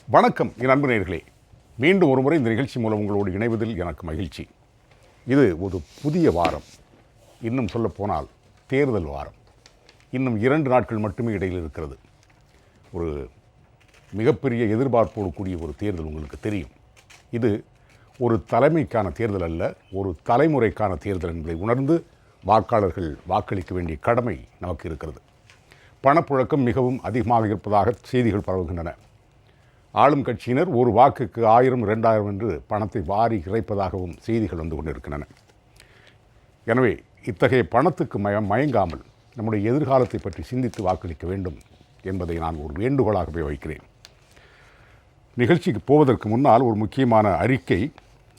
வணக்கம் என் அன்பு நேயர்களே, மீண்டும் ஒரு முறை இந்த நிகழ்ச்சி மூலம் உங்களோடு இணைவதில் எனக்கு மகிழ்ச்சி. இது ஒரு புதிய வாரம், இன்னும் சொல்லப்போனால் தேர்தல் வாரம். இன்னும் 2 நாட்கள் மட்டுமே இடையில் இருக்கிறது. ஒரு மிகப்பெரிய எதிர்பார்ப்போடு கூடிய ஒரு தேர்தல் உங்களுக்கு தெரியும். இது ஒரு தலைமைக்கான தேர்தல் அல்ல, ஒரு தலைமுறைக்கான தேர்தல் என்பதை உணர்ந்து வாக்காளர்கள் வாக்களிக்க வேண்டிய கடமை நமக்கு இருக்கிறது. பணப்புழக்கம் மிகவும் அதிகமாக இருப்பதாக செய்திகள் பரவுகின்றன. ஆளும் கட்சியினர் ஒரு வாக்குக்கு 1000, 2000 என்று பணத்தை வாரி இறைப்பதாகவும் செய்திகள் வந்து கொண்டிருக்கின்றன. எனவே இத்தகைய பணத்துக்கு மயங்காமல் நம்முடைய எதிர்காலத்தை பற்றி சிந்தித்து வாக்களிக்க வேண்டும் என்பதை நான் ஒரு வேண்டுகோளாகவே வைக்கிறேன். நிகழ்ச்சிக்கு போவதற்கு முன்னால் ஒரு முக்கியமான அறிக்கை.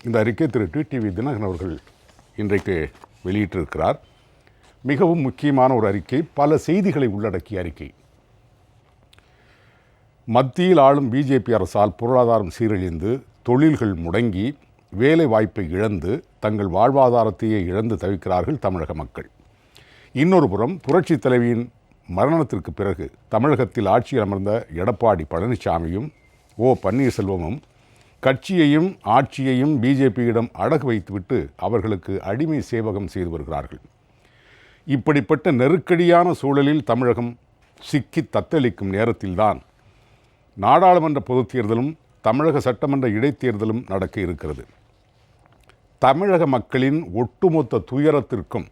இந்த அறிக்கை திரு டிடிவி தினகரன் அவர்கள் இன்றைக்கு வெளியிட்டிருக்கிறார். மிகவும் முக்கியமான ஒரு அறிக்கை, பல செய்திகளை உள்ளடக்கிய அறிக்கை. மத்தியில் ஆளும் பிஜேபி அரசால் பொருளாதாரம் சீரழிந்து, தொழில்கள் முடங்கி, வேலை வாய்ப்பை இழந்து, தங்கள் வாழ்வாதாரத்தையே இழந்து தவிக்கிறார்கள் தமிழக மக்கள். இன்னொரு புறம் புரட்சித் தலைவியின் மரணத்திற்கு பிறகு தமிழகத்தில் ஆட்சியில் அமர்ந்த எடப்பாடி பழனிசாமியும் பன்னீர்செல்வமும் கட்சியையும் ஆட்சியையும் பிஜேபியிடம் அடகு வைத்துவிட்டு அவர்களுக்கு அடிமை சேவகம் செய்து வருகிறார்கள். இப்படிப்பட்ட நெருக்கடியான சூழலில் தமிழகம் சிக்கி தத்தளிக்கும் நேரத்தில்தான் நாடாளுமன்ற பொதுத் தேர்தலும் தமிழக சட்டமன்ற இடைத்தேர்தலும் நடக்க இருக்கிறது. தமிழக மக்களின் ஒட்டுமொத்த துயரத்திற்கும்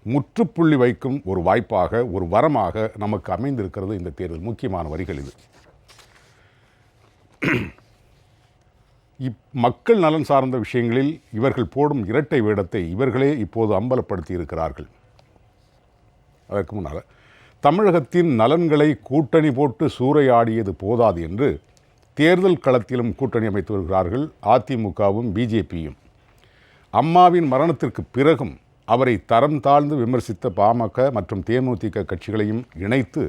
முற்றுப்புள்ளி வைக்கும் ஒரு வாய்ப்பாக, ஒரு வரமாக நமக்கு அமைந்திருக்கிறது இந்த தேர்தல். முக்கியமான வரிகள் இது. மக்கள் நலன் சார்ந்த விஷயங்களில் இவர்கள் போடும் இரட்டை வேடத்தை இவர்களே இப்போது அம்பலப்படுத்தி இருக்கிறார்கள். அதற்கு முன்னால் தமிழகத்தின் நலன்களை கூட்டணி போட்டு சூறையாடியது போதாது என்று தேர்தல் களத்திலும் கூட்டணி அமைத்து வருகிறார்கள் அதிமுகவும் பிஜேபியும். அம்மாவின் மரணத்திற்கு பிறகும் அவரை தரம் தாழ்ந்து விமர்சித்த பாமக மற்றும் தேமுதிக கட்சிகளையும் இணைத்து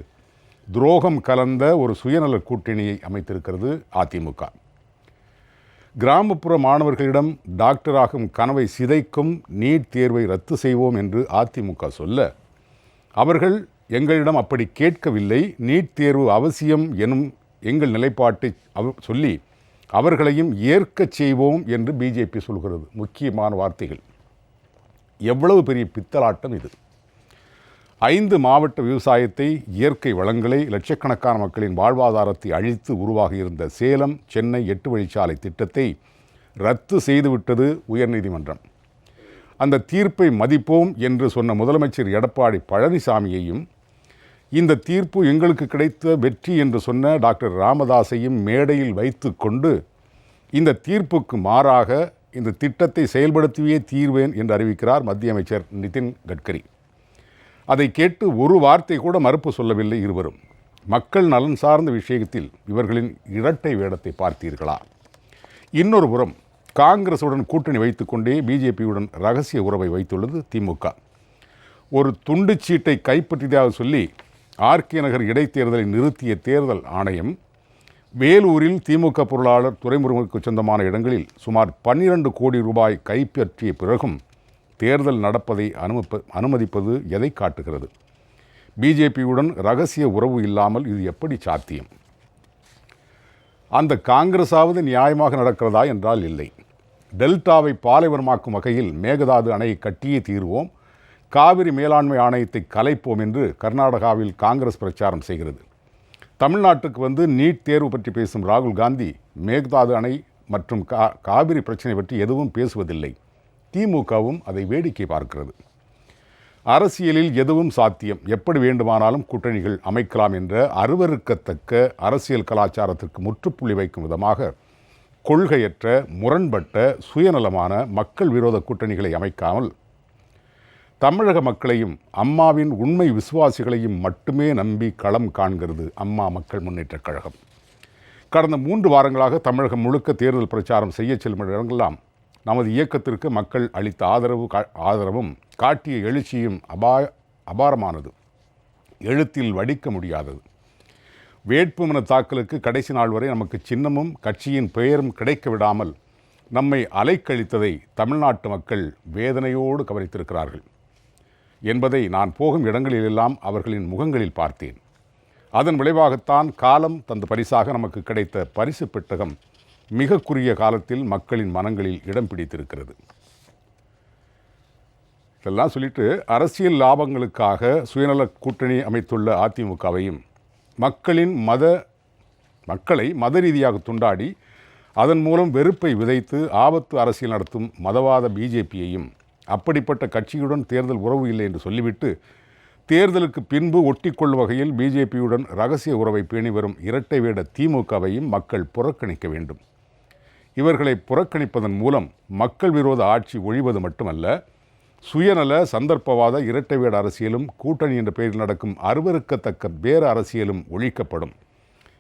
துரோகம் கலந்த ஒரு சுயநல கூட்டணியை அமைத்திருக்கிறது அதிமுக. கிராமப்புற மாணவர்களிடம் டாக்டராகும் கனவை சிதைக்கும் நீட் தேர்வை ரத்து செய்வோம் என்று அதிமுக சொல்ல, அவர்கள் எங்களிடம் அப்படி கேட்கவில்லை, நீட் தேர்வு அவசியம் எனும் எங்கள் நிலைப்பாட்டை சொல்லி அவர்களையும் ஏற்கச் செய்வோம் என்று பிஜேபி சொல்கிறது. முக்கியமான வார்த்தைகள். எவ்வளவு பெரிய பித்தலாட்டம் இது! 5 மாவட்ட விவசாயத்தை, இயற்கை வளங்களை, லட்சக்கணக்கான மக்களின் வாழ்வாதாரத்தை அழித்து உருவாகியிருந்த சேலம் சென்னை 8 வழிச்சாலை திட்டத்தை ரத்து செய்துவிட்டது உயர்நீதிமன்றம். அந்த தீர்ப்பை மதிப்போம் என்று சொன்ன முதலமைச்சர் எடப்பாடி பழனிசாமியையும், இந்த தீர்ப்பு எங்களுக்கு கிடைத்த வெற்றி என்று சொன்ன டாக்டர் ராமதாஸையும் மேடையில் வைத்து கொண்டு இந்த தீர்ப்புக்கு மாறாக இந்த திட்டத்தை செயல்படுத்தியே தீர்வேன் என்று அறிவிக்கிறார் மத்திய அமைச்சர் நிதின் கட்கரி. அதை கேட்டு ஒரு வார்த்தை கூட மறுப்பு சொல்லவில்லை இருவரும். மக்கள் நலன் சார்ந்த விஷயத்தில் இவர்களின் இரட்டை வேடத்தை பார்த்தீர்களா? இன்னொரு புறம் காங்கிரசுடன் கூட்டணி வைத்துக்கொண்டே பிஜேபியுடன் ரகசிய உறவை வைத்துள்ளது திமுக. ஒரு துண்டுச்சீட்டை கைப்பற்றியதாக சொல்லி ஆர்கே நகர் இடைத்தேர்தலை நிறுத்திய தேர்தல் ஆணையம் வேலூரில் திமுக பொருளாளர் துரைமுருகனுக்கு சொந்தமான இடங்களில் சுமார் 12 கோடி ரூபாய் கைப்பற்றிய பிறகும் தேர்தல் நடப்பதை அனுமதிப்பது எதை காட்டுகிறது? பிஜேபியுடன் ரகசிய உறவு இல்லாமல் இது எப்படி சாத்தியம்? அந்த காங்கிரஸாவது நியாயமாக நடக்கிறதா என்றால் இல்லை. டெல்டாவை பாலைவனமாக்கும் வகையில் மேகதாது அணையை கட்டியே தீர்வோம், காவிரி மேலாண்மை ஆணையத்தை கலைப்போம் என்று கர்நாடகாவில் காங்கிரஸ் பிரச்சாரம் செய்கிறது. தமிழ்நாட்டுக்கு வந்து நீட் தேர்வு பற்றி பேசும் ராகுல் காந்தி மேகதாது அணை மற்றும் காவிரி பிரச்சனை பற்றி எதுவும் பேசுவதில்லை. திமுகவும் அதை வேடிக்கை பார்க்கிறது. அரசியலில் எதுவும் சாத்தியம், எப்படி வேண்டுமானாலும் கூட்டணிகள் அமைக்கலாம் என்ற அருவருக்கத்தக்க அரசியல் கலாச்சாரத்திற்கு முற்றுப்புள்ளி வைக்கும் விதமாக கொள்கையற்ற, முரண்பட்ட, சுயநலமான மக்கள் விரோத கூட்டணிகளை அமைக்காமல் தமிழக மக்களையும் அம்மாவின் உண்மை விசுவாசிகளையும் மட்டுமே நம்பி களம் காண்கிறது அம்மா மக்கள் முன்னேற்றக் கழகம். கடந்த 3 வாரங்களாக தமிழகம் முழுக்க தேர்தல் பிரச்சாரம் செய்ய செல்லும் இடங்களெல்லாம் நமது இயக்கத்திற்கு மக்கள் அளித்த ஆதரவும் காட்டிய எழுச்சியும் அபாரமானது, எழுத்தில் வடிக்க முடியாதது. வேட்புமனு தாக்கலுக்கு கடைசி நாள் வரை நமக்கு சின்னமும் கட்சியின் பெயரும் கிடைக்க விடாமல் நம்மை அலைக்கழித்ததை தமிழ்நாட்டு மக்கள் வேதனையோடு கவனித்திருக்கிறார்கள் என்பதை நான் போகும் இடங்களிலெல்லாம் அவர்களின் முகங்களில் பார்த்தேன். அதன் விளைவாகத்தான் காலம் தந்த பரிசாக நமக்கு கிடைத்த பரிசு பெட்டகம் மிக குறுகிய காலத்தில் மக்களின் மனங்களில் இடம் பிடித்திருக்கிறது. இதெல்லாம் சொல்லிட்டு அரசியல் லாபங்களுக்காக சுயநல கூட்டணி அமைத்துள்ள அதிமுகவையும் மக்களை மத ரீதியாக துண்டாடி அதன் மூலம் வெறுப்பை விதைத்து ஆபத்து அரசியல் நடத்தும் மதவாத பிஜேபியையும் அப்படிப்பட்ட கட்சியுடன் தேர்தல் உறவு இல்லை என்று சொல்லிவிட்டு தேர்தலுக்கு பின்பு ஒட்டிக்கொள்ளும் வகையில் பிஜேபியுடன் இரகசிய உறவை பேணி வரும் இரட்டை வேட திமுகவையும் மக்கள் புறக்கணிக்க வேண்டும். இவர்களை புறக்கணிப்பதன் மூலம் மக்கள் விரோத ஆட்சி ஒழிவது மட்டுமல்ல, சுயநல சந்தர்ப்பவாத இரட்டை வேட அரசியலும் கூட்டணி என்ற பெயரில் நடக்கும் அருவருக்கத்தக்க பேர அரசியலும் ஒழிக்கப்படும்.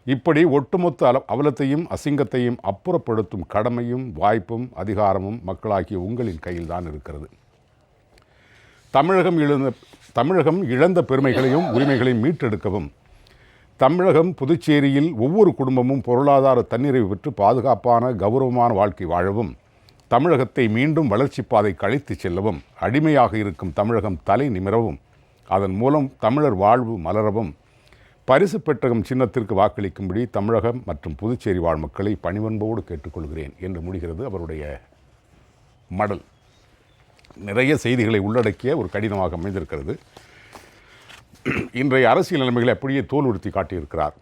இப்படி ஒட்டுமொத்த அவலத்தையும் அசிங்கத்தையும் அப்புறப்படுத்தும் கடமையும் வாய்ப்பும் அதிகாரமும் மக்களாகிய உங்களின் கையில்தான் இருக்கிறது. தமிழகம் இழந்த பெருமைகளையும் உரிமைகளையும் மீட்டெடுக்கவும், தமிழகம் புதுச்சேரியில் ஒவ்வொரு குடும்பமும் பொருளாதார தன்னிறைவு பெற்று பாதுகாப்பான கௌரவமான வாழ்க்கை வாழவும், தமிழகத்தை மீண்டும் வளர்ச்சி பாதை கழித்து செல்லவும், அடிமையாக இருக்கும் தமிழகம் தலை நிமிரவும், அதன் மூலம் தமிழர் வாழ்வு மலரவும் பரிசு பெட்டகம் சின்னத்திற்கு வாக்களிக்கும்படி தமிழகம் மற்றும் புதுச்சேரி வாழ் மக்களை பணிவன்போடு கேட்டுக்கொள்கிறேன் என்று முடிகிறது அவருடைய மடல். நிறைய செய்திகளை உள்ளடக்கிய ஒரு கடிதமாக அமைந்திருக்கிறது. இன்றைய அரசியல் நிலைமைகளை அப்படியே தோல் உறுத்தி காட்டியிருக்கிறார்.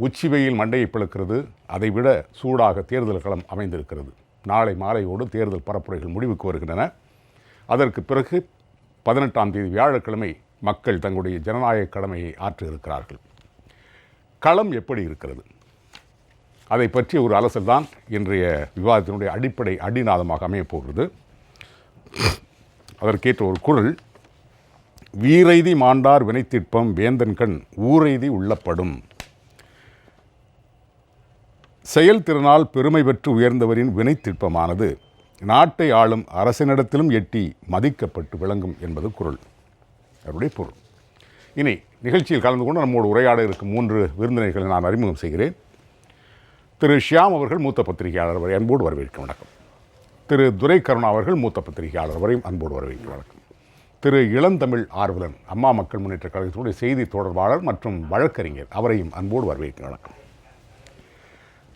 உச்சி வெயில் மண்டையை பிளக்கிறது, அதைவிட சூடாக தேர்தல் களம் அமைந்திருக்கிறது. நாளை மாலையோடு தேர்தல் பரப்புரைகள் முடிவுக்கு வருகின்றன. அதற்கு பிறகு 18ஆம் தேதி வியாழக்கிழமை மக்கள் தங்களுடைய ஜனநாயக கடமையை ஆற்ற இருக்கிறார்கள். களம் எப்படி இருக்கிறது, அதை பற்றிய ஒரு அலசல் தான் இன்றைய விவாதத்தினுடைய அடிப்படை அடிநாதமாக அமையப்போகிறது. அதற்கேற்ற ஒரு குரல்: வீரெய்தி மாண்டார் வினைத்திற்பம் வேந்தன்கண் ஊரெய்தி உள்ளப்படும். செயல்திறனால் பெருமை பெற்று உயர்ந்தவரின் வினைத்திற்பமானது நாட்டை ஆளும் அரசனிடத்திலும் எட்டி மதிக்கப்பட்டு விளங்கும் என்பது குரல். அவருடைய பொருள். இனி நிகழ்ச்சியில் கலந்து கொண்டு நம்மோடு உரையாட இருக்கும் 3 விருந்தினர்களை நான் அறிமுகம் செய்கிறேன். திரு ஷியாம் அவர்கள் மூத்த பத்திரிகையாளர் வரை அன்போடு வரவேற்க வணக்கம். திரு துரை கருணா அவர்கள் மூத்த பத்திரிகையாளர் வரையும் அன்போடு வரவேற்க வணக்கம். திரு இளந்தமிழ் ஆர்வலன் அம்மா மக்கள் முன்னேற்ற கழகத்தினுடைய செய்தி தொடர்பாளர் மற்றும் வழக்கறிஞர், அவரையும் அன்போடு வரவேற்க வணக்கம்.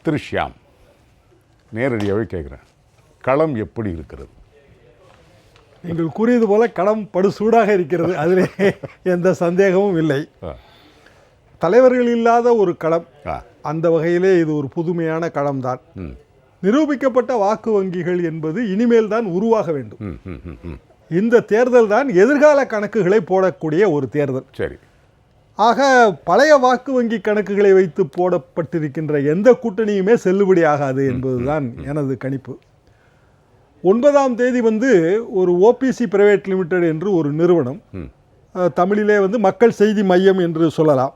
திரு ஷியாம், நேரடியாகவே கேட்குறேன், களம் எப்படி இருக்கிறது? நீங்கள் கூறியது போல களம் படுசூடாக இருக்கிறது, அதிலே எந்த சந்தேகமும் இல்லை. தலைவர்கள் இல்லாத ஒரு களம், அந்த வகையிலே இது ஒரு புதுமையான களம்தான். நிரூபிக்கப்பட்ட வாக்கு வங்கிகள் என்பது இனிமேல் தான் உருவாக வேண்டும். இந்த தேர்தல் தான் எதிர்கால கணக்குகளை போடக்கூடிய ஒரு தேர்தல். சரி. ஆக பழைய வாக்கு வங்கி கணக்குகளை வைத்து போடப்பட்டிருக்கின்ற எந்த கூட்டணியுமே செல்லுபடி ஆகாது என்பதுதான் எனது கணிப்பு. 9ஆம் தேதி ஒரு ஓபிசி பிரைவேட் லிமிடெட் என்று ஒரு நிறுவனம், தமிழிலே மக்கள் செய்தி மையம் என்று சொல்லலாம்,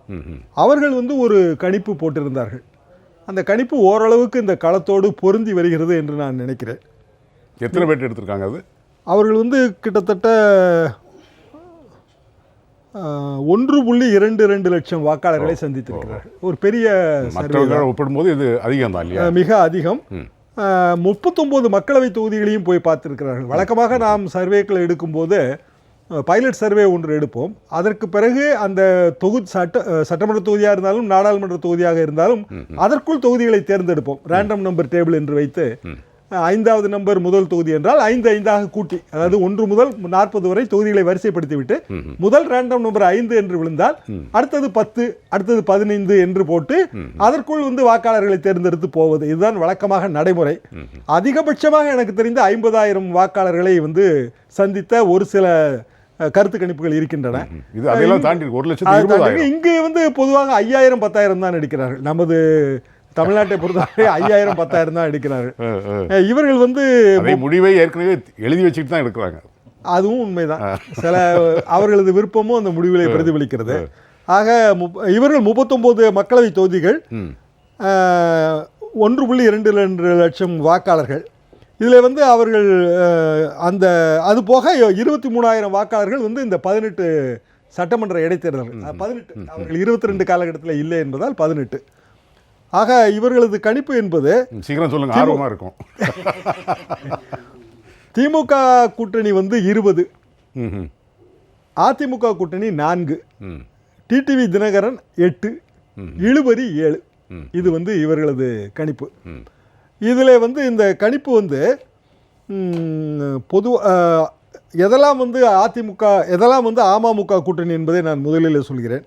அவர்கள் ஒரு கணிப்பு போட்டிருந்தார்கள். அந்த கணிப்பு ஓரளவுக்கு இந்த களத்தோடு பொருந்தி வருகிறது என்று நான் நினைக்கிறேன். எத்தனை பேர் எடுத்திருக்காங்க? அது அவர்கள் கிட்டத்தட்ட 1.22 லட்சம் வாக்காளர்களை சந்தித்திருக்கிறார்கள். ஒரு பெரிய ஒப்பிடும்போது இது அதிகம் தான் இல்லையா? மிக அதிகம். 39 மக்களவை தொகுதிகளையும் போய் பார்த்திருக்கிறார்கள். வழக்கமாக நாம் சர்வேக்களை எடுக்கும்போது பைலட் சர்வே ஒன்று எடுப்போம். அதற்கு பிறகு அந்த சட்டமன்ற தொகுதியாக இருந்தாலும் நாடாளுமன்ற தொகுதியாக இருந்தாலும் அதற்குள் தொகுதிகளை தேர்ந்தெடுப்போம். ரேண்டம் நம்பர் டேபிள் என்று வைத்து 5வது நம்பர் முதல் தொகுதி என்றால் 5 கூட்டி, அதாவது 1 முதல் 40 வரை தொகுதிகளை வரிசைப்படுத்திவிட்டு முதல் ரேண்டம் நம்பர் 5 என்று விழுந்தால் அடுத்தது 10, அடுத்தது 15 என்று போட்டு அதற்குள் வாக்காளர்களை தேர்ந்தெடுத்து போவது, இதுதான் வழக்கமாக நடைமுறை. அதிகபட்சமாக எனக்கு தெரிந்த 50,000 வாக்காளர்களை சந்தித்த ஒரு சில கருத்து கணிப்புகள் இருக்கின்றன. இங்கு பொதுவாக 5,000 10,000 தான் எடுக்கிறார்கள். நமது தமிழ்நாட்டை பொறுத்தவரை 5,000 10,000 தான் எடுக்கிறார்கள். இவர்கள் முடிவை ஏற்கனவே எழுதி வச்சுட்டு தான் எடுக்கிறாங்க. அதுவும் உண்மைதான். சில அவர்களது விருப்பமும் அந்த முடிவுகளை பிரதிபலிக்கிறது. ஆக இவர்கள் 39 மக்களவை தொகுதிகள், 1.22 லட்சம் வாக்காளர்கள். இதில் அவர்கள் அந்த அது போக 23,000 வாக்காளர்கள் இந்த 18 சட்டமன்ற இடைத்தேர்தல்கள், 18 அவர்கள் 22 காலகட்டத்தில் இல்லை என்பதால் 18. ஆக இவர்களது கணிப்பு என்பது, சீக்கிரம் சொல்லுங்க, ஆர்வமாக இருக்கும், திமுக கூட்டணி 20, அதிமுக கூட்டணி 4, டிடிவி தினகரன் 8, இழுபறி 7. இது வந்து இவர்களது கணிப்பு. இதில் வந்து இந்த கணிப்பு வந்து எதெல்லாம் வந்து அதிமுக, எதெல்லாம் வந்து அமமுக கூட்டணி என்பதை நான் முதலில் சொல்கிறேன்.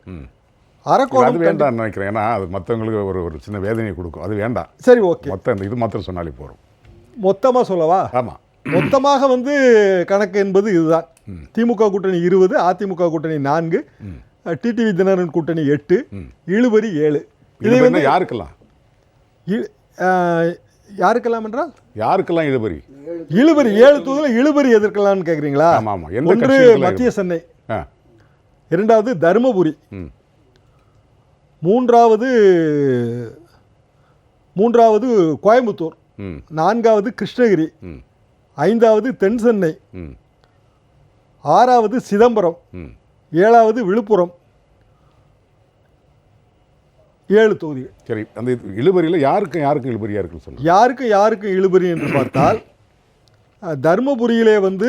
அது வேண்டாம் நினைக்கிறேன். ஏன்னா அது மற்றவங்களுக்கு ஒரு சின்ன வேதனையை கொடுக்கும். அது வேண்டாம். சரி, ஓகே. மொத்தம் இது மாத்திரம் சொன்னாலே போகிறோம். மொத்தமாக சொல்லவா? ஆமாம். மொத்தமாக வந்து கணக்கு என்பது இதுதான். திமுக கூட்டணி 20, அதிமுக கூட்டணி 4, டிடிவி தினகரன் கூட்டணி 8, இழுபறி 7. இதை வந்து யாருக்கெல்லாம் யாருக்கெல்லாம் என்றால் யாருக்கெல்லாம் இழுபறி? இழுபறி 7 தொகுதியில் இழுபறி எதற்கெல்லாம்னு கேட்குறீங்களா? ஒன்று மத்திய சென்னை, இரண்டாவது தருமபுரி, மூன்றாவது கோயம்புத்தூர், நான்காவது கிருஷ்ணகிரி, ஐந்தாவது தென் சென்னை, ஆறாவது சிதம்பரம், ஏழாவது விழுப்புரம். 7 தொகுதிகள். சரி, அந்த இழுபறியில் யாருக்கும் இழுபறியா இருக்குன்னு சொல்லுங்க. யாருக்கும் இழுபறி என்று பார்த்தால் தர்மபுரியிலே வந்து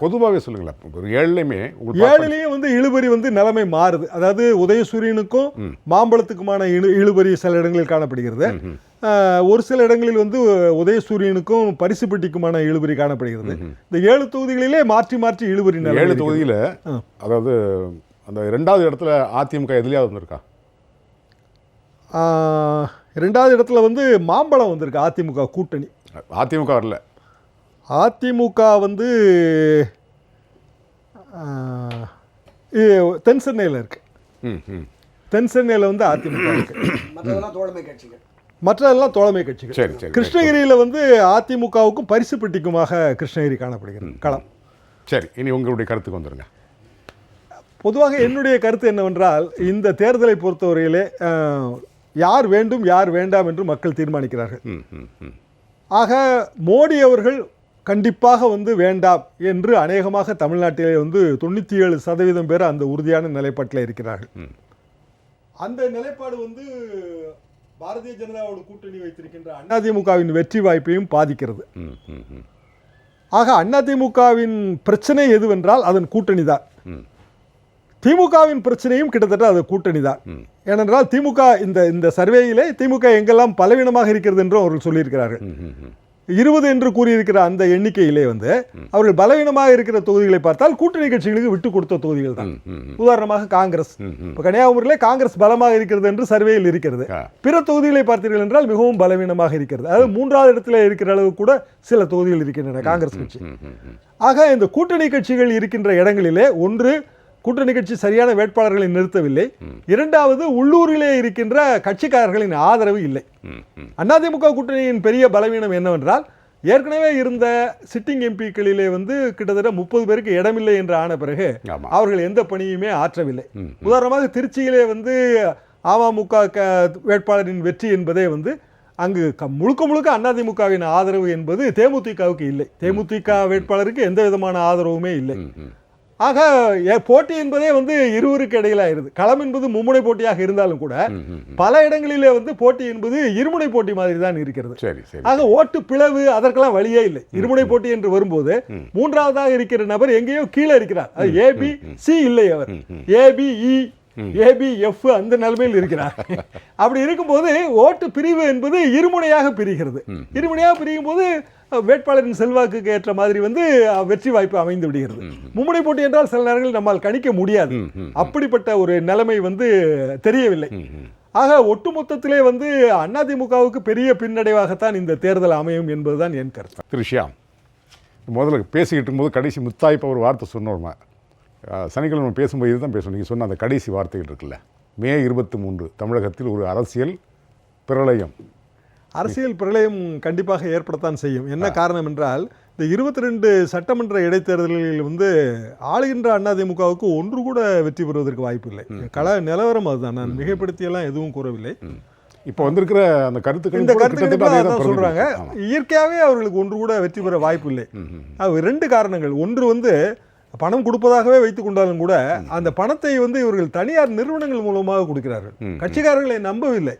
பொதுவாகவே சொல்லுங்களேன். ஒரு 7லேயும் வந்து இழுபறி வந்து நிலைமை மாறுது. அதாவது உதயசூரியனுக்கும் மாம்பழத்துக்குமான இழுபறி சில இடங்களில் காணப்படுகிறது. ஒரு சில இடங்களில் வந்து உதயசூரியனுக்கும் பரிசுப்பட்டிக்குமான இழுபறி காணப்படுகிறது. இந்த 7 தொகுதிகளிலே மாற்றி மாற்றி இழுபறி. 7 தொகுதியில் அதாவது அந்த 2வது இடத்துல அதிமுக எதுலையாவது வந்திருக்கா? 2வது இடத்துல வந்து மாம்பழம் வந்திருக்கு. அதிமுக கூட்டணி. அதிமுக வரல. அதிமுக வந்து தென் சென்னையில் இருக்கு. தென் சென்னையில் வந்து அதிமுக இருக்கு. மற்றதெல்லாம் தோழமை கட்சிகள். கிருஷ்ணகிரியில் வந்து அதிமுகவுக்கும் பரிசுப்பட்டிக்குமாக கிருஷ்ணகிரி காணப்படுகிறது களம். சரி, இனி உங்களுடைய கருத்துக்கு வந்துருங்க. பொதுவாக என்னுடைய கருத்து என்னவென்றால், இந்த தேர்தலை பொறுத்தவரையிலே யார் வேண்டும் யார் வேண்டாம் என்று மக்கள் தீர்மானிக்கிறார்கள். ஆக மோடி அவர்கள் கண்டிப்பாக வந்து வேண்டாம் என்று அநேகமாக தமிழ்நாட்டிலே வந்து 97% பேர் அந்த உறுதியான நிலைப்பாட்டில் இருக்கிறார்கள். அந்த நிலைப்பாடு வந்து பாரதிய ஜனதாவோட கூட்டணி வைத்திருக்கின்ற அதிமுகவின் வெற்றி வாய்ப்பையும் பாதிக்கிறது. ஆக அதிமுகவின் பிரச்சனை எதுவென்றால் அதன் கூட்டணி தான். திமுகவின் பிரச்சனையும் கிட்டத்தட்ட அது கூட்டணி தான். ஏனென்றால் திமுக இந்த சர்வேயிலே திமுக எங்கெல்லாம் பலவீனமாக இருக்கிறது என்றும் அவர்கள் சொல்லியிருக்கிறார்கள். 20 என்று கூறியிருக்கிற அந்த எண்ணிக்கையிலே வந்து அவர்கள் பலவீனமாக இருக்கிற தொகுதிகளை பார்த்தால் கூட்டணி கட்சிகளுக்கு விட்டு கொடுத்த தொகுதிகள் தான். உதாரணமாக காங்கிரஸ். இப்போ கன்னியாகுமரியிலே காங்கிரஸ் பலமாக இருக்கிறது என்று சர்வேயில் இருக்கிறது. பிற தொகுதிகளை பார்த்தீர்கள் என்றால் மிகவும் பலவீனமாக இருக்கிறது. அதாவது 3வது இடத்துல இருக்கிற அளவு கூட சில தொகுதிகள் இருக்கின்றன காங்கிரஸ் கட்சி. ஆக இந்த கூட்டணி கட்சிகள் இருக்கின்ற இடங்களிலே ஒன்று கூட்டணி கட்சி சரியான வேட்பாளர்களை நிறுத்தவில்லை. இரண்டாவது உள்ளூரிலே இருக்கின்ற கட்சிக்காரர்களின் ஆதரவு இல்லை. அதிமுக கூட்டணியின் பெரிய பலவீனம் என்னவென்றால், ஏற்கனவே இருந்த சிட்டிங் எம்பிக்களிலே வந்து கிட்டத்தட்ட 30 பேருக்கு இடமில்லை என்று ஆன பிறகு அவர்கள் எந்த பணியுமே ஆற்றவில்லை. உதாரணமாக திருச்சியிலே வந்து அமமுக வேட்பாளரின் வெற்றி என்பதே வந்து அங்கு முழுக்க அதிமுகவின் ஆதரவு என்பது தேமுதிகவுக்கு இல்லை. தேமுதிக வேட்பாளருக்கு எந்த விதமான ஆதரவுமே இல்லை. ஆக போட்டி என்பதே வந்து இருவருக்கு இடையில ஆயிருது. களம் என்பது மும்முனை போட்டியாக இருந்தாலும் கூட பல இடங்களிலே வந்து போட்டி என்பது இருமுனை போட்டி மாதிரி தான் இருக்கிறது. ஆக ஓட்டு பிளவு அதற்கெல்லாம் வழியே இல்லை. இருமுனை போட்டி என்று வரும்போது 3வதாக இருக்கிற நபர் எங்கேயோ கீழே இருக்கிறார். அது ABC இல்லை, அவர் ABE ABF அந்த நிலைமையில் இருக்கிறார். அப்படி இருக்கும்போது ஓட்டு பிரிவு என்பது இருமுனையாக பிரிகிறது. இருமுனையாக பிரியும் போது வேட்பாளரின் செல்வாக்குக்கு ஏற்ற மாதிரி வந்து வெற்றி வாய்ப்பு அமைந்து விடுகிறது. மும்முனை போட்டி என்றால் சில நேரங்களில் நம்மால் கணிக்க முடியாது. அப்படிப்பட்ட ஒரு நிலைமை வந்து தெரியவில்லை. ஆக ஒட்டுமொத்தத்திலே வந்து அதிமுகவுக்கு பெரிய பின்னடைவாகத்தான் இந்த தேர்தல் அமையும் என்பதுதான் என் கருத்து. திருஷ்யா, முதல்ல பேசிக்கிட்டு இருக்கும்போது கடைசி முத்தாய்ப்பா ஒரு வார்த்தை சொன்னோம். சனிக்கிழமை பேசும்போது இதுதான் பேசணும். நீங்கள் சொன்ன அந்த கடைசி வார்த்தைகள் இருக்குல்ல, மே 23 தமிழகத்தில் ஒரு அரசியல் பிரளயம். அரசியல் பிரளயம் கண்டிப்பாக ஏற்படத்தான் செய்யும். என்ன காரணம் என்றால், இந்த 22 சட்டமன்ற இடைத்தேர்தல்களில் வந்து ஆளுகின்ற அதிமுகவுக்கு ஒன்று கூட வெற்றி பெறுவதற்கு வாய்ப்பு இல்லை. கள நிலவரம் அதுதான். நான் மிகைப்படுத்தியெல்லாம் எதுவும் கூறவில்லை. இப்போ வந்திருக்கிற அந்த கருத்துக்கள் இந்த கருத்துக்கள் சொல்றாங்க. இயற்கையாகவே அவர்களுக்கு ஒன்று கூட வெற்றி பெற வாய்ப்பு இல்லை. 2 காரணங்கள். ஒன்று வந்து பணம் கொடுப்பதாகவே வைத்துக் கொண்டாலும் கூட அந்த பணத்தை வந்து இவர்கள் தனியார் நிறுவனங்கள் மூலமாக கொடுக்கிறார்கள். கட்சிக்காரர்களை நம்பவில்லை.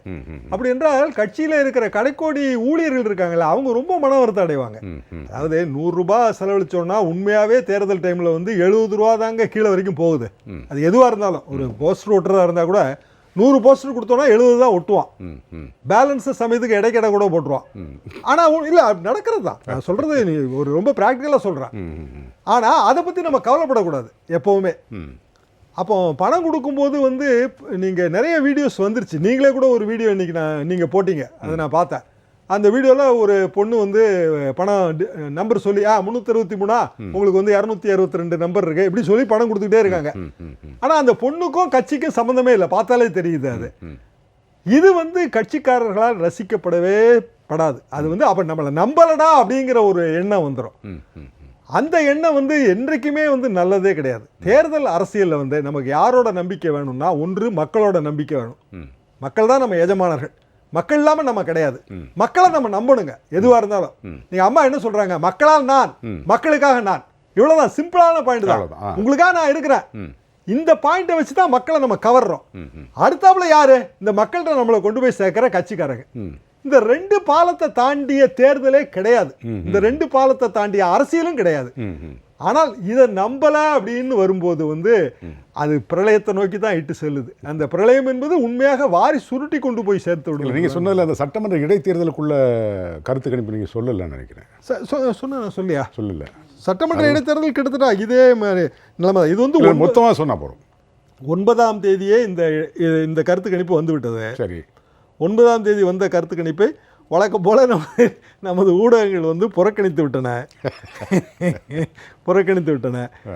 அப்படி என்றால் கட்சியில இருக்கிற கடைக்கோடி ஊழியர்கள் இருக்காங்கல்ல, அவங்க ரொம்ப மன வருத்தம் அடைவாங்க. அதாவது 100 ரூபாய் செலவழிச்சோம்னா உண்மையாவே தேர்தல் டைம்ல வந்து 70 ரூபா தாங்க கீழே வரைக்கும் போகுது. அது எதுவா இருந்தாலும், ஒரு போஸ்டர் ஒட்டுறதா இருந்தா கூட 100 போஸ்டர் கொடுத்தோம்னா 70 தான் ஒட்டுவான். பேலன்ஸ் சமயத்துக்கு இடைக்கிட கூட போட்டுருவான். ஆனா இல்ல நடக்கிறது தான் நான் சொல்றது, நீ ஒரு ரொம்ப பிராக்டிக்கலா சொல்றேன். ஆனா அதை பத்தி நம்ம கவலைப்படக்கூடாது எப்பவுமே. அப்போ பணம் கொடுக்கும்போது வந்து நீங்க நிறைய வீடியோஸ் வந்துருச்சு. நீங்களே கூட ஒரு வீடியோ இன்னைக்கு நீங்க போட்டீங்க, அதை நான் பார்த்தேன். அந்த வீடியோவில் ஒரு பொண்ணு வந்து பணம் நம்பர் சொல்லி 363 உங்களுக்கு வந்து 262 நம்பர் இருக்கு இப்படி சொல்லி பணம் கொடுத்துக்கிட்டே இருக்காங்க. ஆனால் அந்த பொண்ணுக்கும் கட்சிக்கும் சம்மந்தமே இல்லை, பார்த்தாலே தெரியுது. அது இது வந்து கட்சிக்காரர்களால் ரசிக்கப்படவே படாது. அது வந்து அப்போ நம்மளை நம்பலடா அப்படிங்கிற ஒரு எண்ணம் வந்துடும். அந்த எண்ணம் வந்து என்றைக்குமே வந்து நல்லதே கிடையாது. தேர்தல் அரசியலில் வந்து நமக்கு யாரோட நம்பிக்கை வேணும்னா, ஒன்று மக்களோட நம்பிக்கை வேணும். மக்கள் தான் நம்ம எஜமானர்கள். மக்கள் இல்லாம நம்ம கிடையாது. மக்களை நம்ம நம்பணுங்க எதுவா இருந்தாலும். நீங்க அம்மா என்ன சொல்றாங்க, மக்களால் நான், மக்களுக்காக நான். இவ்வளவுதான், சிம்பிளான பாயிண்ட் தான். உங்களுக்காக நான் இருக்கிறேன். இந்த பாயிண்ட்டை வச்சு தான் மக்களை நம்ம கவர்றோம். அடுத்தாப்புல யாரு, இந்த மக்கள்கிட்ட நம்மளை கொண்டு போய் சேர்க்கிற கட்சிக்காரங்க. இந்த 2 பாலத்தை தாண்டிய தேர்தலே கிடையாது. இந்த 2 பாலத்தை தாண்டிய அரசியலும் கிடையாது. ஆனால் இதை நம்பல அப்படின்னு வரும்போது வந்து அது பிரளயத்தை நோக்கி தான் இட்டு செல்லுது. அந்த பிரளயம் என்பது உண்மையாக வாரி சுருட்டி கொண்டு போய் சேர்த்து விடுங்க. நீங்க சொன்னதில் அந்த சட்டமன்ற இடைத்தேர்தலுக்குள்ள கருத்து கணிப்பு நீங்க சொல்லலன்னு நினைக்கிறேன். சொல்லியா? சொல்லல. சட்டமன்ற இடைத்தேர்தல் கிட்டத்தட்ட இதே மாதிரி நிலைமை. இது வந்து மொத்தமாக சொன்னா போறோம். 9ஆம் தேதியே இந்த கருத்து கணிப்பு வந்து விட்டது. சரி, 9ஆம் தேதி வந்த கருத்து கணிப்பை வழக்கம் போல நமது ஊடகங்கள் வந்து புறக்கணித்து விட்டன.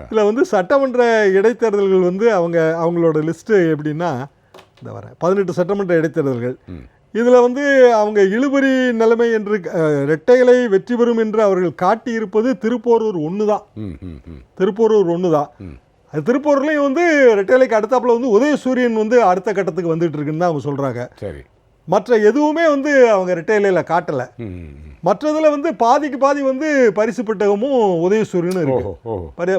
இதில் வந்து சட்டமன்ற இடைத்தேர்தல்கள் வந்து அவங்களோட லிஸ்ட்டு எப்படின்னா, இந்த வர 18 சட்டமன்ற இடைத்தேர்தல்கள். இதில் வந்து அவங்க இழுபறி நிலைமை என்று இரட்டைகளை வெற்றி பெறும் என்று அவர்கள் காட்டியிருப்பது திருப்போரூர் 1 தான். திருப்போரூர் 1 தான். அது திருப்போரூர்லேயும் வந்து இரட்டைலைக்கு அடுத்தாப்புல வந்து உதயசூரியன் வந்து அடுத்த கட்டத்துக்கு வந்துட்டு இருக்குன்னு தான் அவங்க சொல்கிறாங்க. சரி. மற்ற எதுவுமே வந்து அவங்க ரெட்டையில காட்டலை. மற்றதுல வந்து பாதிக்கு பாதி வந்து பரிசு பெட்டகமும் உதயசூரியனும் இருக்கு.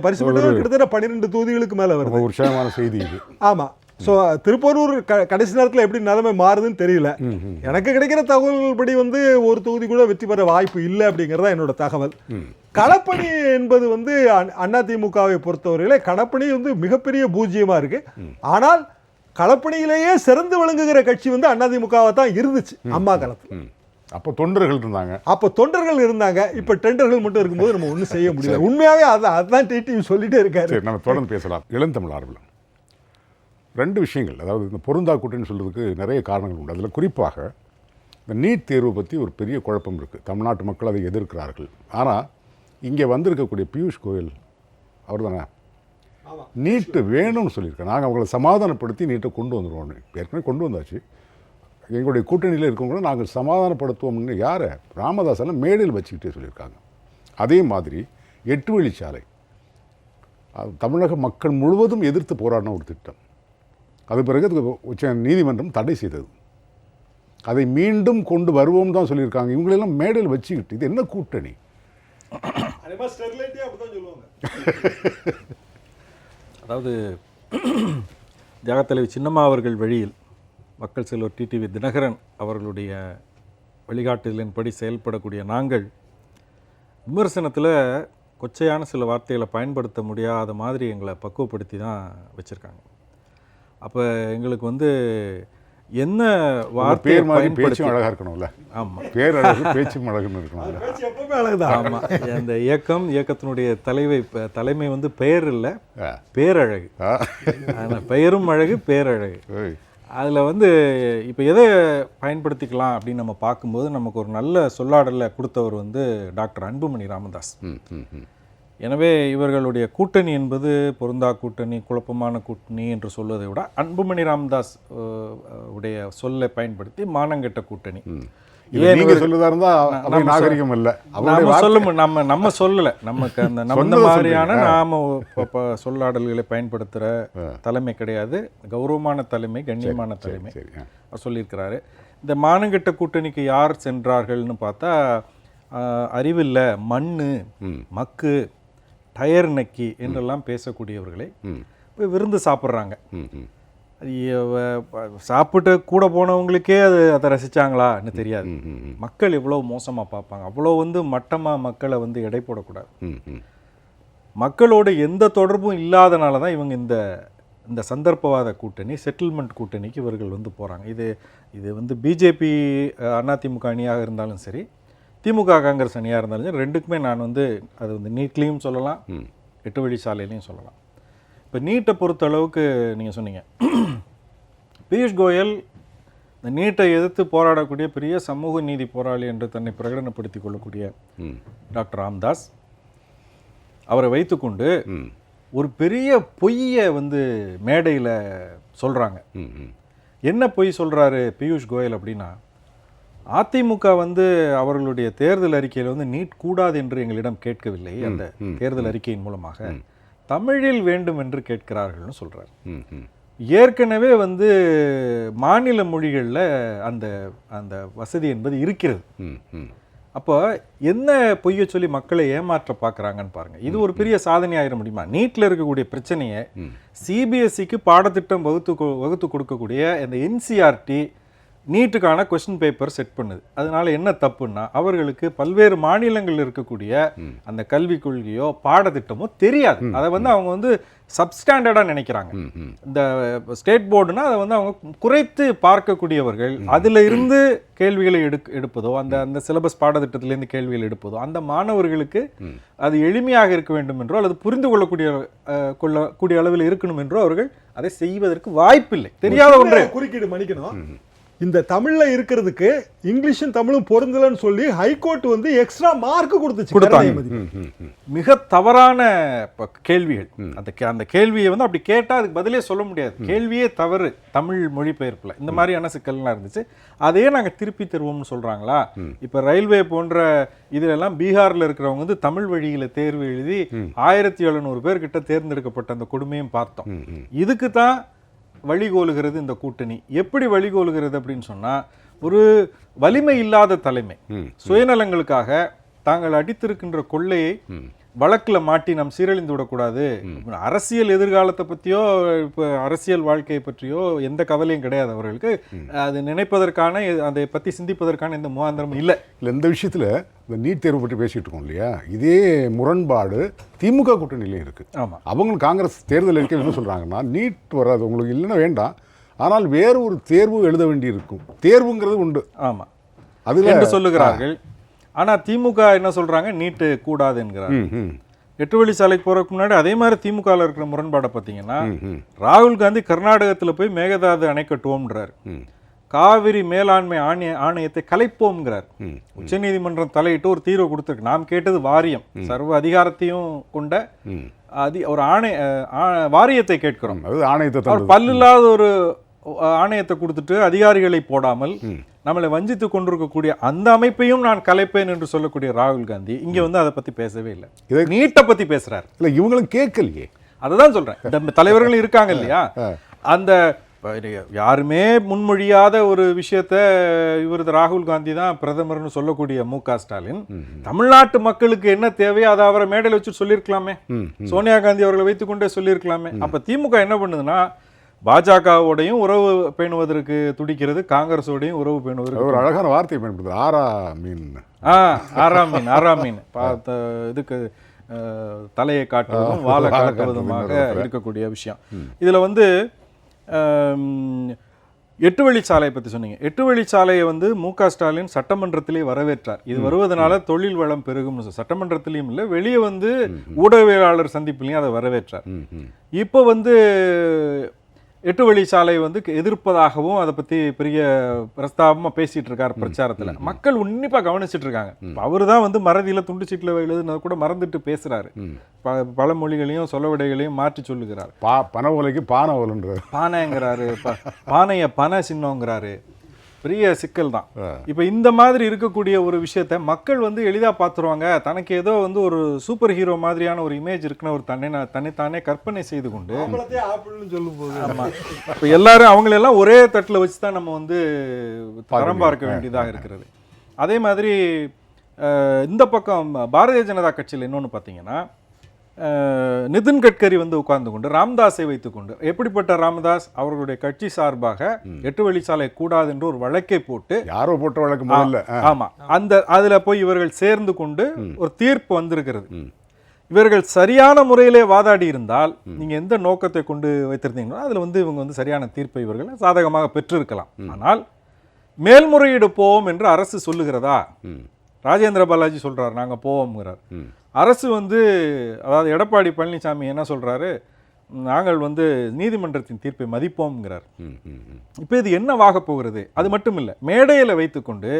பரிசு பெட்டகம் கிட்டத்தட்ட 12 தொகுதிகளுக்கு மேலே வருது. உற்சாகமான செய்தி இது. ஆமாம். ஸோ திருப்போரூர் கடைசி நேரத்தில் எப்படி நிலைமை மாறுதுன்னு தெரியல. எனக்கு கிடைக்கிற தகவல்கள் படி வந்து ஒரு தொகுதி கூட வெற்றி பெற வாய்ப்பு இல்லை அப்படிங்கிறதா என்னோட தகவல். களப்பணி என்பது வந்து அதிமுகவை பொறுத்தவரையில களப்பணி வந்து மிகப்பெரிய பூஜ்ஜியமாக இருக்கு. ஆனால் களப்பணியிலேயே சிறந்து விளங்குகிற கட்சி வந்து அதிமுகவை தான் இருந்துச்சு அம்மா காலத்தில். அப்போ தொண்டர்கள் இருந்தாங்க. இப்போ டெண்டர்கள் மட்டும் இருக்கும்போது நம்ம ஒன்றும் செய்ய முடியல. உண்மையாகவே அதுதான் டிடிவி சொல்லிட்டே இருக்காரு. நம்ம தொடர்ந்து பேசலாம். இளந்தமிழ் ஆர்வலம் 2 விஷயங்கள், அதாவது இந்த பொருந்தா கூட்டணின்னு சொல்கிறதுக்கு நிறைய காரணங்கள் உண்டு. அதில் குறிப்பாக இந்த நீட் தேர்வு பற்றி ஒரு பெரிய குழப்பம் இருக்குது. தமிழ்நாட்டு மக்கள் அதை எதிர்க்கிறார்கள். ஆனால் இங்கே வந்திருக்கக்கூடிய பியூஷ் கோயல் அவர் தானே நீட்டு வேணும்னு சொல்லியிருக்கேன். நாங்கள் அவங்களை சமாதானப்படுத்தி நீட்டை கொண்டு வந்துடுவோம். ஏற்கனவே கொண்டு வந்தாச்சு. எங்களுடைய கூட்டணியில் இருக்கவங்கள நாங்கள் சமாதானப்படுத்துவோம்னு யாரை ராமதாஸெல்லாம் மேடையில் வச்சுக்கிட்டே சொல்லியிருக்காங்க. அதே மாதிரி 8 வழிச்சாலை தமிழக மக்கள் முழுவதும் எதிர்த்து போராடின ஒரு திட்டம். அது பிறகு உச்ச நீதிமன்றம் தடை செய்தது. அதை மீண்டும் கொண்டு வருவோம் தான் சொல்லியிருக்காங்க. இவங்களெல்லாம் மேடையில் வச்சுக்கிட்டு இது என்ன கூட்டணி? அதாவது தியாகத்தலைவி சின்னம்மா அவர்கள் வழியில் மக்கள் செல்வர் டிடிவி தினகரன் அவர்களுடைய வழிகாட்டுதலின்படி செயல்படக்கூடிய நாங்கள் விமர்சனத்தில் கொச்சையான சில வார்த்தைகளை பயன்படுத்த முடியாத மாதிரி எங்களை பக்குவப்படுத்தி தான் வச்சுருக்காங்க. அப்போ எங்களுக்கு வந்து என்ன வார்த்தையை பயன்படுத்தி அழகாக இருக்கணும்ல. ஆமாம், பேரழகு பேச்சும் அழகுன்னு இருக்கணும். ஆமாம், அந்த இயக்கத்தினுடைய தலைமை வந்து பெயர் இல்லை, பேரழகு. ஆனால் பெயரும் அழகு, பேரழகு. அதில் வந்து இப்போ எதை பயன்படுத்திக்கலாம் அப்படின்னு நம்ம பார்க்கும்போது நமக்கு ஒரு நல்ல சொல்லாடலை கொடுத்தவர் வந்து டாக்டர் அன்புமணி ராமதாஸ். எனவே இவர்களுடைய கூட்டணி என்பது பொருந்தா கூட்டணி, குழப்பமான கூட்டணி என்று சொல்வதை விட அன்புமணி ராமதாஸ் உடைய சொல்லை பயன்படுத்தி மானங்கெட்ட கூட்டணி. நம்ம சொல்லலை, நமக்கு அந்த நம்ம மாதிரியான நாம சொல்லாடல்களை பயன்படுத்துகிற தலைமை கிடையாது. கௌரவமான தலைமை, கண்ணியமான தலைமை சொல்லியிருக்கிறாரு. இந்த மானங்கெட்ட கூட்டணிக்கு யார் சென்றார்கள்னு பார்த்தா அறிவில்லை, மண்ணு, மக்கு, டயர் நக்கி என்றெல்லாம் பேசக்கூடியவர்களை போய் விருந்து சாப்பிட்றாங்க. சாப்பிட்டு கூட போனவங்களுக்கே அதை ரசித்தாங்களான்னு தெரியாது. மக்கள் எவ்வளோ மோசமாக பார்ப்பாங்க, அவ்வளோ வந்து மட்டமாக மக்களை வந்து எடை போடக்கூடாது. மக்களோட எந்த தொடர்பும் இல்லாதனால தான் இவங்க இந்த சந்தர்ப்பவாத கூட்டணி, செட்டில்மெண்ட் கூட்டணிக்கு இவர்கள் வந்து போகிறாங்க. இது வந்து பிஜேபி அதிமுக அணியாக இருந்தாலும் சரி, திமுக காங்கிரஸ் அணியாக இருந்தாலும் சரி, ரெண்டுக்குமே நான் வந்து அது வந்து நீட்லேயும் சொல்லலாம், 8 வழிச்சாலையிலையும் சொல்லலாம். இப்போ நீட்டை பொறுத்த அளவுக்கு நீங்கள் சொன்னீங்க, பியூஷ் கோயல் இந்த நீட்டை எதிர்த்து போராடக்கூடிய பெரிய சமூக நீதி போராளி என்று தன்னை பிரகடனப்படுத்திக் கொள்ளக்கூடிய டாக்டர் ராம்தாஸ் அவரை வைத்துக்கொண்டு ஒரு பெரிய பொய்யை வந்து மேடையில் சொல்கிறாங்க. என்ன பொய் சொல்கிறாரு பியூஷ் கோயல் அப்படின்னா, அதிமுக வந்து அவர்களுடைய தேர்தல் அறிக்கையில் வந்து நீட் கூடாது என்று எங்களிடம் கேட்கவில்லை, அந்த தேர்தல் அறிக்கையின் மூலமாக தமிழில் வேண்டும் என்று கேட்கிறார்கள்னு சொல்கிறார். ஏற்கனவே வந்து மாநில மொழிகளில் அந்த அந்த வசதி என்பது இருக்கிறது. அப்போ என்ன பொய்யை சொல்லி மக்களை ஏமாற்ற பார்க்குறாங்கன்னு பாருங்கள். இது ஒரு பெரிய சாதனை ஆகிட முடியுமா? நீட்டில் இருக்கக்கூடிய பிரச்சனையை சிபிஎஸ்சிக்கு பாடத்திட்டம் வகுத்து கொடுக்கக்கூடிய இந்த என்சிஆர்டி நீட்டுக்கான கொஸ்டின் பேப்பர் செட் பண்ணுது. அதனால என்ன தப்புன்னா, அவர்களுக்கு பல்வேறு மாநிலங்களில் இருக்கக்கூடிய அந்த கல்விக் கொள்கையோ பாடத்திட்டமோ தெரியாது. அதை வந்து அவங்க வந்து சப்ஸ்டாண்டர்டாக நினைக்கிறாங்க. இந்த ஸ்டேட் போர்டுனா அதை வந்து அவங்க குறைத்து பார்க்கக்கூடியவர்கள். அதில் இருந்து கேள்விகளை எடுப்பதோ, அந்த சிலபஸ் பாடத்திட்டத்திலேருந்து கேள்விகள் எடுப்பதோ, அந்த மாணவர்களுக்கு அது எளிமையாக இருக்க வேண்டும் என்றோ அல்லது புரிந்து கொள்ளக்கூடிய அளவில் இருக்கணும் என்றோ அவர்கள் அதை செய்வதற்கு வாய்ப்பில்லை. தெரியாத ஒன்று குறுக்கீடு மன்னிக்கணும். இந்த தமிழ்ல இருக்கிறதுக்கு இங்கிலீஷும் தமிழும் பொருந்தலன்னு சொல்லி ஹைகோர்ட் வந்து எக்ஸ்ட்ரா மார்க் கொடுத்தாங்க. மிக தவறான கேள்விகள். அந்த கேள்வியை வந்து அப்படி கேட்டால் அதுக்கு பதிலே சொல்ல முடியாது. கேள்வியே தவறு. தமிழ் மொழிபெயர்ப்பில் இந்த மாதிரியான சிக்கல்லாம் இருந்துச்சு. அதையே நாங்கள் திருப்பி தருவோம்னு சொல்கிறாங்களா? இப்போ ரயில்வே போன்ற இதிலெல்லாம் பீகாரில் இருக்கிறவங்க வந்து தமிழ் வழியில் தேர்வு எழுதி 1700 பேர்கிட்ட தேர்ந்தெடுக்கப்பட்ட அந்த கொடுமையும் பார்த்தோம். இதுக்கு தான் வழிகோலுகிறது இந்த கூட்டணி. எப்படி வழிகோலுகிறது அப்படின்னு சொன்னா, ஒரு வலிமை இல்லாத தலைமை சுயநலங்களுக்காக தாங்கள் அடித்திருக்கின்ற கொள்ளையை வழக்கில் மாட்டி நாம் சீரழிந்து விடக்கூடாது. அரசியல் எதிர்காலத்தை பற்றியோ இப்போ அரசியல் வாழ்க்கையை பற்றியோ எந்த கவலையும் கிடையாது அவர்களுக்கு. அது நினைப்பதற்கான, அதை பற்றி சிந்திப்பதற்கான எந்த முகாந்திரமும் இல்லை. இந்த விஷயத்தில் இந்த நீட் தேர்வு பற்றி பேசிகிட்டு இருக்கோம் இல்லையா, இதே முரண்பாடு திமுக கூட்டணியிலையும் இருக்குது. ஆமாம், அவங்க காங்கிரஸ் தேர்தல் அறிக்கையில் என்ன சொல்கிறாங்கன்னா, நீட் வராது உங்களுக்கு இல்லைன்னா வேண்டாம், ஆனால் வேறு ஒரு தேர்வு எழுத வேண்டி இருக்கும், தேர்வுங்கிறது உண்டு. ஆமாம், அது என்று சொல்லுகிறார்கள். ஆனால் திமுக என்ன சொல்கிறாங்க, நீட்டு கூடாது என்கிறாங்க. 8 வழிச்சாலைக்கு போகிறதுக்கு முன்னாடி அதே மாதிரி திமுகவில் இருக்கிற முரண்பாடை பார்த்தீங்கன்னா, ராகுல் காந்தி கர்நாடகத்தில் போய் மேகதாது அணை கட்டுவோம்ன்றார். காவிரி மேலாண்மை ஆணையத்தை கலைப்போம்ங்கிறார். உச்சநீதிமன்றம் தலையிட்டு ஒரு தீர்வு கொடுத்துருக்கு. நாம் கேட்டது வாரியம், சர்வ அதிகாரத்தையும் கொண்ட ஒரு வாரியத்தை கேட்கிறோம். பல்லில்லாத ஒரு ஆணையத்தை கொடுத்துட்டு அதிகாரிகளை போடாமல் நம்மளை வஞ்சித்து கொண்டிருக்கக்கூடிய அந்த அமைப்பையும் நான் கலைப்பேன் என்று சொல்லக்கூடிய ராகுல் காந்தி இங்க வந்து அதை பத்தி பேசவே இல்லை. நீட்டை பத்தி பேசுறாரு. இல்ல, இவங்களும் கேட்கலையே. அததான் சொல்றேன். இந்த தலைவர்களும் இருக்காங்க இல்லையா, அந்த யாருமே முன்மொழியாத ஒரு விஷயத்த இவரது ராகுல் காந்தி தான் பிரதமர்னு சொல்லக்கூடிய மு.க. ஸ்டாலின் தமிழ்நாட்டு மக்களுக்கு என்ன தேவையோ அதை அவரை மேடையில் வச்சு சொல்லியிருக்கலாமே, சோனியா காந்தி அவர்களை வைத்துக்கொண்டே சொல்லியிருக்கலாமே. அப்ப திமுக என்ன பண்ணுதுன்னா, பாஜகவோடையும் உறவு பேணுவதற்கு துடிக்கிறது, காங்கிரஸோடையும் உறவு பேணுவதற்கு. ஒரு அழகான வார்த்தையை பயன்படுது, ஆரா மீன். ஆரா மீன் இதுக்கு தலையை காட்டுவதும் வாழை காட்டுவதுமாக இருக்கக்கூடிய விஷயம். இதுல வந்து 8 வழிச்சாலையை பற்றி சொன்னீங்க. 8 வழிச்சாலையை வந்து மு.க. ஸ்டாலின் சட்டமன்றத்திலே வரவேற்றார். இது வருவதனால தொழில் வளம் பெருகும். சட்டமன்றத்திலையும் இல்லை, வெளியே வந்து ஊடகவியலாளர் சந்திப்புலையும் அதை வரவேற்றார். இப்போ வந்து 8 வழிச்சாலை வந்து எதிர்ப்பதாகவும் அதை பற்றி பெரிய பிரஸ்தாபமாக பேசிகிட்டு இருக்கார் பிரச்சாரத்தில். மக்கள் உன்னிப்பாக கவனிச்சுட்டு இருக்காங்க. அவரு தான் வந்து மறதியில் துண்டு சீட்டில் எழுதுனதை கூட மறந்துட்டு பேசுகிறாரு. பல மொழிகளையும் சொலவடைகளையும் மாற்றி சொல்லுகிறார். பனை ஓலைக்கு பானை ஓலைன்றார், பானைங்கிறாரு, பானையை பனை சின்னங்கிறாரு. பெரிய சிக்கல் தான். இப்போ இந்த மாதிரி இருக்கக்கூடிய ஒரு விஷயத்த மக்கள் வந்து எளிதாக பார்த்துருவாங்க. தனக்கு ஏதோ வந்து ஒரு சூப்பர் ஹீரோ மாதிரியான ஒரு இமேஜ் இருக்குன்னு ஒரு தன்னைத்தானே கற்பனை செய்து கொண்டு சொல்லும்போது, ஆமாம், இப்போ எல்லாரும் அவங்களெல்லாம் ஒரே தட்டில் வச்சு தான் நம்ம வந்து தரம் பார்க்க வேண்டியதாக இருக்கிறது. அதே மாதிரி இந்த பக்கம் பாரதிய ஜனதா கட்சியில் இன்னொன்று பார்த்தீங்கன்னா, நிதின் கட்கரி வந்து உட்கார்ந்து கொண்டு ராமதாஸை வைத்துக்கொண்டு, எப்படிப்பட்ட ராமதாஸ், அவர்களுடைய கட்சி சார்பாக 8 வழிச்சாலை கூடாது என்று ஒரு வழக்கை போட்டு, யாரோ போட்ட வழக்கு முதல்ல, ஆமா, அதுல போய் இவர்கள் சேர்ந்து கொண்டு ஒரு தீர்ப்பு வந்திருக்கிறது. இவர்கள் சரியான முறையிலே வாதாடி இருந்தால், நீங்க எந்த நோக்கத்தை கொண்டு வைத்திருந்தீங்களோ அதுல வந்து இவங்க வந்து சரியான தீர்ப்பை இவர்கள் சாதகமாக பெற்றிருக்கலாம். ஆனால் மேல்முறையீடு போவோம் என்று அரசு சொல்லுகிறதா? ராஜேந்திர பாலாஜி சொல்றாரு நாங்க போவோம்ங்கிறார். அரசு வந்து, அதாவது எடப்பாடி பழனிசாமி என்ன சொல்றாரு, நாங்கள் வந்து நீதிமன்றத்தின் தீர்ப்பை மதிப்போம்ங்கிறார். இப்போ இது என்னவாக போகிறது? அது மட்டும் இல்லை, மேடையில் வைத்துக்கொண்டு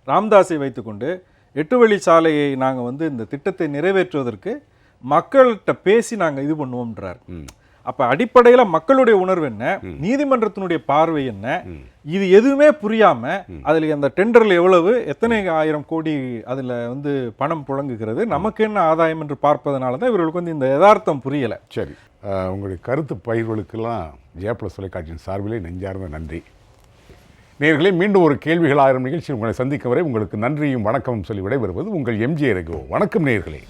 ராமதாஸை வைத்துக்கொண்டு 8 வழிச்சாலையை நாங்கள் வந்து இந்த திட்டத்தை நிறைவேற்றுவதற்கு மக்கள்கிட்ட பேசி நாங்கள் இது பண்ணுவோம்ன்றார். அப்ப அடிப்படையில மக்களுடைய உணர்வு என்ன, நீதிமன்றத்தினுடைய பார்வை என்ன, இது எதுவுமே புரியாம அதுல அந்த டெண்டர்ல எவ்வளவு, எத்தனை ஆயிரம் கோடி அதுல வந்து பணம் புழங்குகிறது, நமக்கு என்ன ஆதாயம் என்று பார்ப்பதனால தான் இவர்களுக்கு வந்து இந்த யதார்த்தம் புரியல. சரி, உங்களுடைய கருத்து பயிர்களுக்கெல்லாம் ஜெயப்ளஸ் தொலைக்காட்சியின் சார்பிலே நெஞ்சார்ந்த நன்றி. நேயர்களே, மீண்டும் ஒரு கேள்விகள் 1000 நிகழ்ச்சியில் உங்களை சந்திக்கும் வரை உங்களுக்கு நன்றியும் வணக்கமும் சொல்லி விடைபெறுவது உங்கள் எம்ஜே ரகு. வணக்கம் நேயர்களே.